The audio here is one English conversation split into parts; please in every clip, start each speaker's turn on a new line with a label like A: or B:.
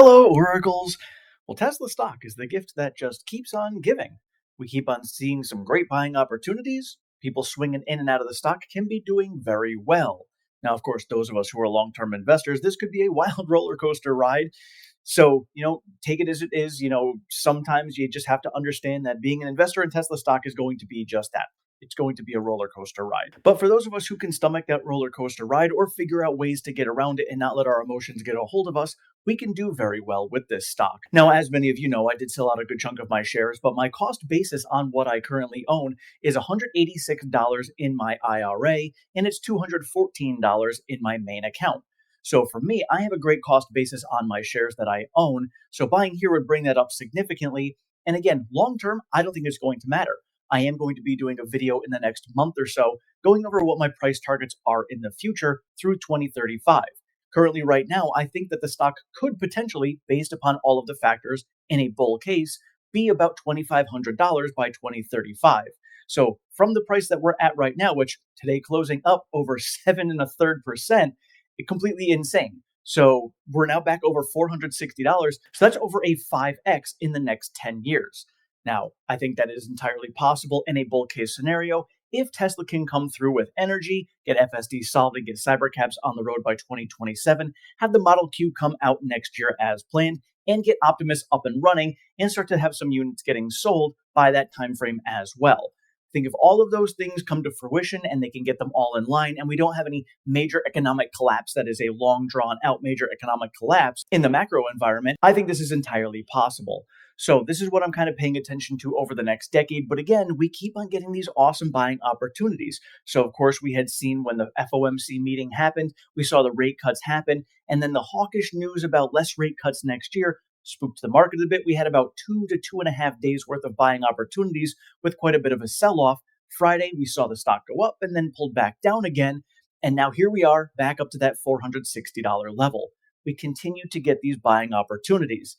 A: Hello, Oracles! Well, Tesla stock is the gift that just keeps on giving. We keep on seeing some great buying opportunities. People swinging in and out of the stock can be doing very well. Now, of course, those of us who are long term investors, this could be a wild roller coaster ride. So, take it as it is. Sometimes you just have to understand that being an investor in Tesla stock is going to be just that. It's going to be a roller coaster ride. But for those of us who can stomach that roller coaster ride or figure out ways to get around it and not let our emotions get a hold of us, we can do very well with this stock. Now, as many of you know, I did sell out a good chunk of my shares, but my cost basis on what I currently own is $186 in my IRA, and it's $214 in my main account. So for me, I have a great cost basis on my shares that I own, so buying here would bring that up significantly. And again, long term, I don't think it's going to matter. I am going to be doing a video in the next month or so going over what my price targets are in the future through 2035. Currently, right now, I think that the stock could potentially, based upon all of the factors in a bull case, be about $2,500 by 2035. So from the price that we're at right now, which today closing up over 7.33%, it's completely insane. So we're now back over $460. So that's over a 5x in the next 10 years. Now, I think that is entirely possible in a bull case scenario if Tesla can come through with energy, get FSD solved, and get Cybercabs on the road by 2027, have the Model Q come out next year as planned, and get Optimus up and running, and start to have some units getting sold by that time frame as well. Think if all of those things come to fruition and they can get them all in line, and we don't have any major economic collapse that is a long drawn out major economic collapse in the macro environment, I think this is entirely possible. So this is what I'm kind of paying attention to over the next decade. But again, we keep on getting these awesome buying opportunities. So of course, we had seen when the FOMC meeting happened, we saw the rate cuts happen, and then the hawkish news about less rate cuts next year spooked the market a bit. We had about 2 to 2.5 days worth of buying opportunities with quite a bit of a sell-off. Friday, we saw the stock go up and then pulled back down again. And now here we are back up to that $460 level. We continue to get these buying opportunities.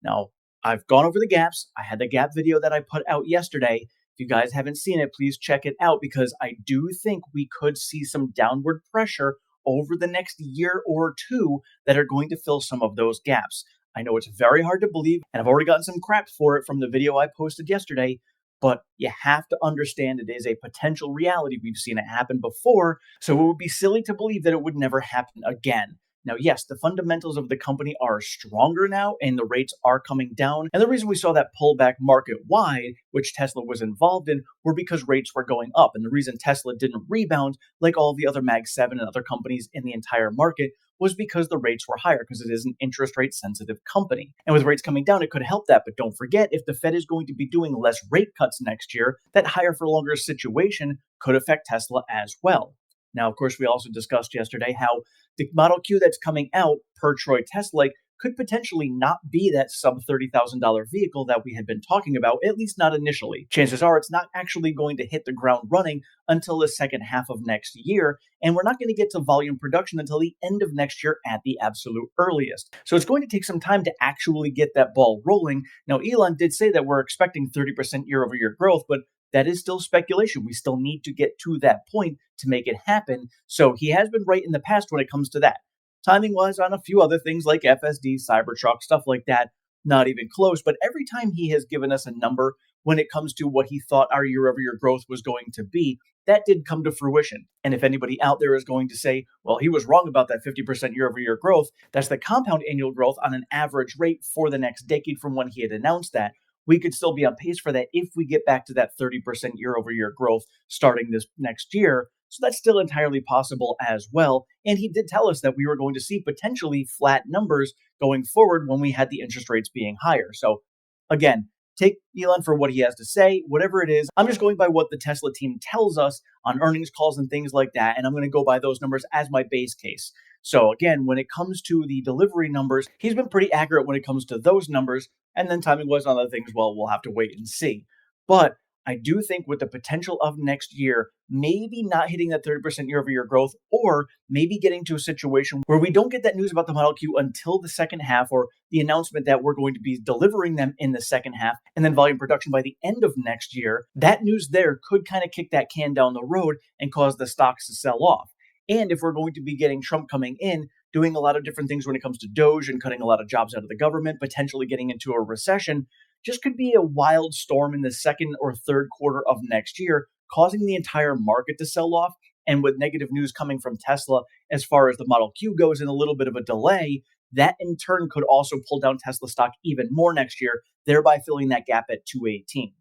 A: Now, I've gone over the gaps. I had the gap video that I put out yesterday. If you guys haven't seen it, please check it out because I do think we could see some downward pressure over the next year or two that are going to fill some of those gaps. I know it's very hard to believe, and I've already gotten some crap for it from the video I posted yesterday, but you have to understand it is a potential reality. We've seen it happen before, so it would be silly to believe that it would never happen again. Now, yes, the fundamentals of the company are stronger now and the rates are coming down. And the reason we saw that pullback market-wide, which Tesla was involved in, were because rates were going up. And the reason Tesla didn't rebound like all the other Mag 7 and other companies in the entire market was because the rates were higher, because it is an interest rate sensitive company. And with rates coming down, it could help that. But don't forget, if the Fed is going to be doing less rate cuts next year, that higher for longer situation could affect Tesla as well. Now, of course, we also discussed yesterday how the Model Q that's coming out per Troy Tesla could potentially not be that sub $30,000 vehicle that we had been talking about, at least not initially. Chances are it's not actually going to hit the ground running until the second half of next year, and we're not going to get to volume production until the end of next year at the absolute earliest. So it's going to take some time to actually get that ball rolling. Now, Elon did say that we're expecting 30% year-over-year growth, but that is still speculation. We still need to get to that point to make it happen. So he has been right in the past when it comes to that. Timing-wise on a few other things like FSD, Cybertruck, stuff like that, not even close. But every time he has given us a number when it comes to what he thought our year-over-year growth was going to be, that did come to fruition. And if anybody out there is going to say, well, he was wrong about that 50% year-over-year growth, that's the compound annual growth on an average rate for the next decade from when he had announced that. We could still be on pace for that if we get back to that 30% year-over-year growth starting this next year. So that's still entirely possible as well. And he did tell us that we were going to see potentially flat numbers going forward when we had the interest rates being higher. So again, take Elon for what he has to say, whatever it is. I'm just going by what the Tesla team tells us on earnings calls and things like that. And I'm going to go by those numbers as my base case. So again, when it comes to the delivery numbers, he's been pretty accurate when it comes to those numbers. And then timing was on other things, well, we'll have to wait and see. But I do think with the potential of next year, maybe not hitting that 30% year-over-year growth, or maybe getting to a situation where we don't get that news about the Model Q until the second half, or the announcement that we're going to be delivering them in the second half, and then volume production by the end of next year, that news there could kind of kick that can down the road and cause the stocks to sell off. And if we're going to be getting Trump coming in doing a lot of different things when it comes to Doge and cutting a lot of jobs out of the government, potentially getting into a recession, just could be a wild storm in the second or third quarter of next year, causing the entire market to sell off. And with negative news coming from Tesla as far as the Model Q goes and a little bit of a delay, that in turn could also pull down Tesla stock even more next year, thereby filling that gap at 218.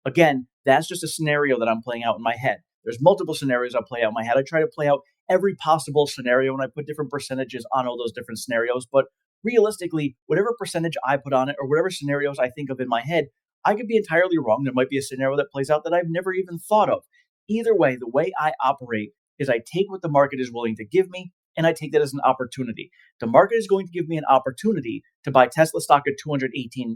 A: Again, that's just a scenario that I'm playing out in my head. There's multiple scenarios I play out in my head. I try to play out every possible scenario and I put different percentages on all those different scenarios. But realistically, whatever percentage I put on it or whatever scenarios I think of in my head, I could be entirely wrong. There might be a scenario that plays out that I've never even thought of. Either way, the way I operate is I take what the market is willing to give me and I take that as an opportunity. The market is going to give me an opportunity to buy Tesla stock at $218.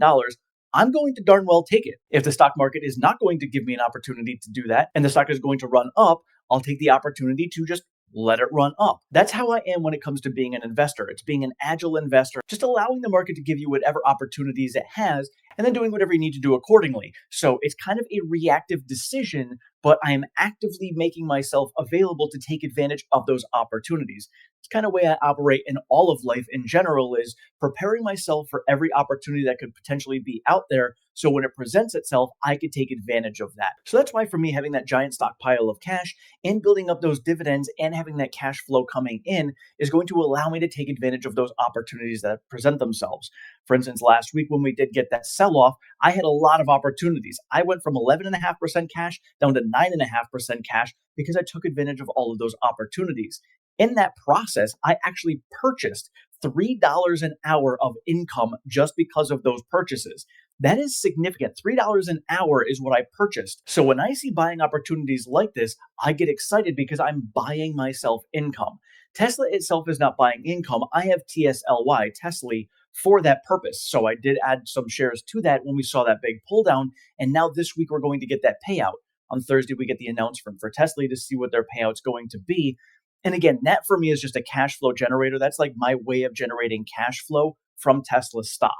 A: I'm going to darn well take it. If the stock market is not going to give me an opportunity to do that and the stock is going to run up, I'll take the opportunity to just let it run up. That's how I am when it comes to being an investor. It's being an agile investor, just allowing the market to give you whatever opportunities it has and then doing whatever you need to do accordingly. So it's kind of a reactive decision, but I am actively making myself available to take advantage of those opportunities. It's kind of the way I operate in all of life in general, is preparing myself for every opportunity that could potentially be out there. So when it presents itself, I could take advantage of that. So that's why for me, having that giant stockpile of cash and building up those dividends and having that cash flow coming in is going to allow me to take advantage of those opportunities that present themselves. For instance, last week when we did get that sell-off, I had a lot of opportunities. I went from 11.5% cash down to 9.5% cash because I took advantage of all of those opportunities. In that process, I actually purchased $3 an hour of income just because of those purchases. That is significant. $3 an hour is what I purchased. So when I see buying opportunities like this, I get excited because I'm buying myself income. Tesla itself is not buying income. I have TSLA, Tesla, for that purpose. So I did add some shares to that when we saw that big pull down. And now this week, we're going to get that payout. On Thursday, we get the announcement for Tesla to see what their payout's going to be. And again, that for me is just a cash flow generator. That's like my way of generating cash flow from Tesla stock.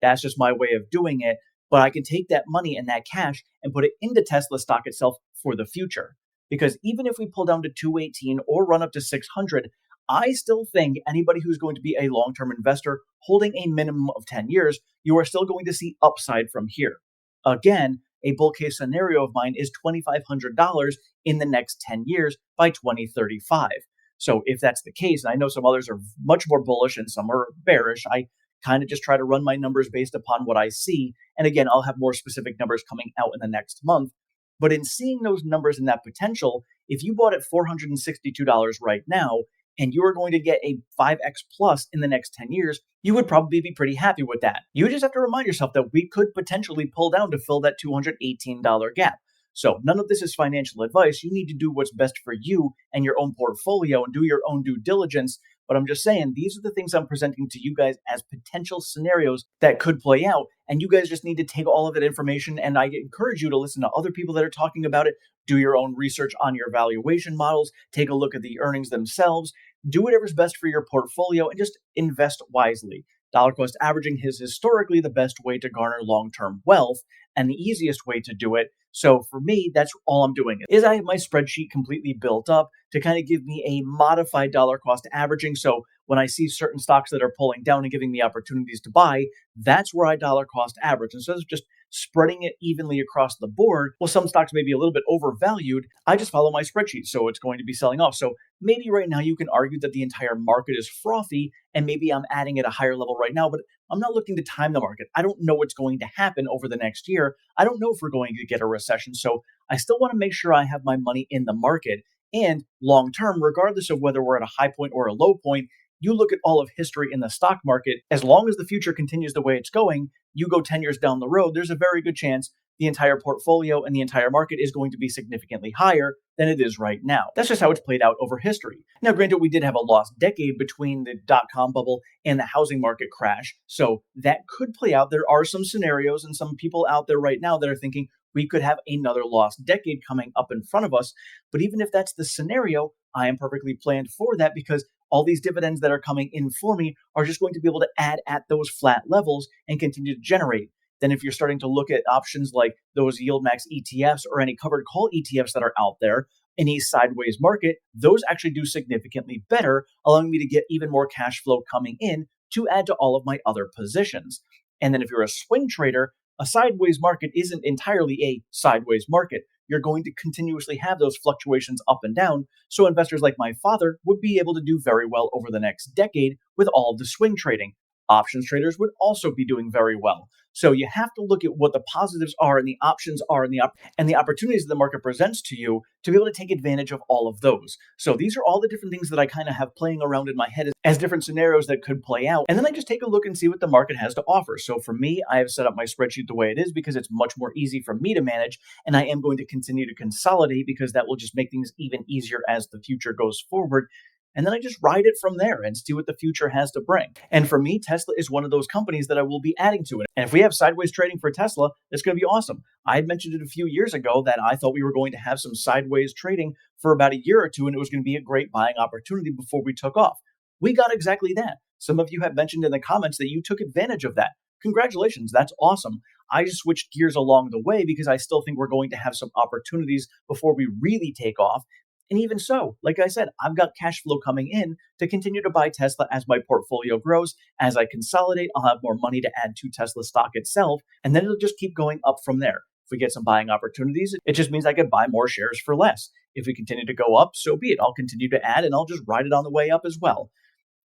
A: That's just my way of doing it. But I can take that money and that cash and put it into Tesla stock itself for the future. Because even if we pull down to 218 or run up to 600, I still think anybody who's going to be a long-term investor holding a minimum of 10 years, you are still going to see upside from here. Again, a bull case scenario of mine is $2,500 in the next 10 years by 2035. So if that's the case, and I know some others are much more bullish and some are bearish, I kind of just try to run my numbers based upon what I see. And again, I'll have more specific numbers coming out in the next month. But in seeing those numbers and that potential, if you bought at $462 right now, and you are going to get a 5x plus in the next 10 years, you would probably be pretty happy with that. You just have to remind yourself that we could potentially pull down to fill that $218 gap. So none of this is financial advice. You need to do what's best for you and your own portfolio and do your own due diligence. But I'm just saying, these are the things I'm presenting to you guys as potential scenarios that could play out. And you guys just need to take all of that information. And I encourage you to listen to other people that are talking about it. Do your own research on your valuation models. Take a look at the earnings themselves. Do whatever's best for your portfolio and just invest wisely. Dollar cost averaging is historically the best way to garner long-term wealth and the easiest way to do it. So for me, that's all I'm doing is I have my spreadsheet completely built up to kind of give me a modified dollar cost averaging. So when I see certain stocks that are pulling down and giving me opportunities to buy, that's where I dollar cost average. Instead of just spreading it evenly across the board, well, some stocks may be a little bit overvalued. I just follow my spreadsheet, so it's going to be selling off. So maybe right now you can argue that the entire market is frothy, and maybe I'm adding at a higher level right now, but I'm not looking to time the market. I don't know what's going to happen over the next year. I don't know if we're going to get a recession. So I still want to make sure I have my money in the market. And long term, regardless of whether we're at a high point or a low point, you look at all of history in the stock market, as long as the future continues the way it's going, you go 10 years down the road, there's a very good chance the entire portfolio and the entire market is going to be significantly higher than it is right now. That's just how it's played out over history. Now, granted, we did have a lost decade between the dot-com bubble and the housing market crash, so that could play out. There are some scenarios and some people out there right now that are thinking we could have another lost decade coming up in front of us. But even if that's the scenario, I am perfectly planned for that because all these dividends that are coming in for me are just going to be able to add at those flat levels and continue to generate. Then if you're starting to look at options like those yield max ETFs or any covered call ETFs that are out there, in a sideways market, those actually do significantly better, allowing me to get even more cash flow coming in to add to all of my other positions. And then if you're a swing trader, a sideways market isn't entirely a sideways market. You're going to continuously have those fluctuations up and down. So investors like my father would be able to do very well over the next decade with all of the swing trading. Options traders would also be doing very well. So you have to look at what the positives are and the options are and the opportunities that the market presents to you to be able to take advantage of all of those. So these are all the different things that I kind of have playing around in my head as different scenarios that could play out. And then I just take a look and see what the market has to offer. So for me, I have set up my spreadsheet the way it is because it's much more easy for me to manage. And I am going to continue to consolidate because that will just make things even easier as the future goes forward. And then I just ride it from there and see what the future has to bring. And for me, Tesla is one of those companies that I will be adding to it. And if we have sideways trading for Tesla, it's going to be awesome. I had mentioned it a few years ago that I thought we were going to have some sideways trading for about a year or two, and it was going to be a great buying opportunity before we took off. We got exactly that. Some of you have mentioned in the comments that you took advantage of that. Congratulations, that's awesome. I just switched gears along the way because I still think we're going to have some opportunities before we really take off. And even so, like I said, I've got cash flow coming in to continue to buy Tesla as my portfolio grows. As I consolidate, I'll have more money to add to Tesla stock itself, and then it'll just keep going up from there. If we get some buying opportunities, it just means I can buy more shares for less. If we continue to go up, so be it. I'll continue to add, and I'll just ride it on the way up as well.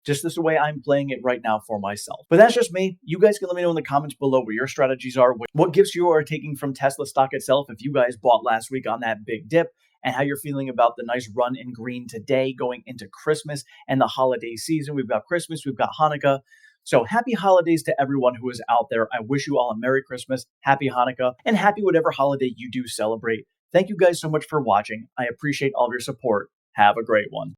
A: Just this way I'm playing it right now for myself. But that's just me. You guys can let me know in the comments below what your strategies are, what gifts you are taking from Tesla stock itself if you guys bought last week on that big dip, and how you're feeling about the nice run in green today going into Christmas and the holiday season. We've got Christmas, we've got Hanukkah. So happy holidays to everyone who is out there. I wish you all a Merry Christmas, Happy Hanukkah, and happy whatever holiday you do celebrate. Thank you guys so much for watching. I appreciate all of your support. Have a great one.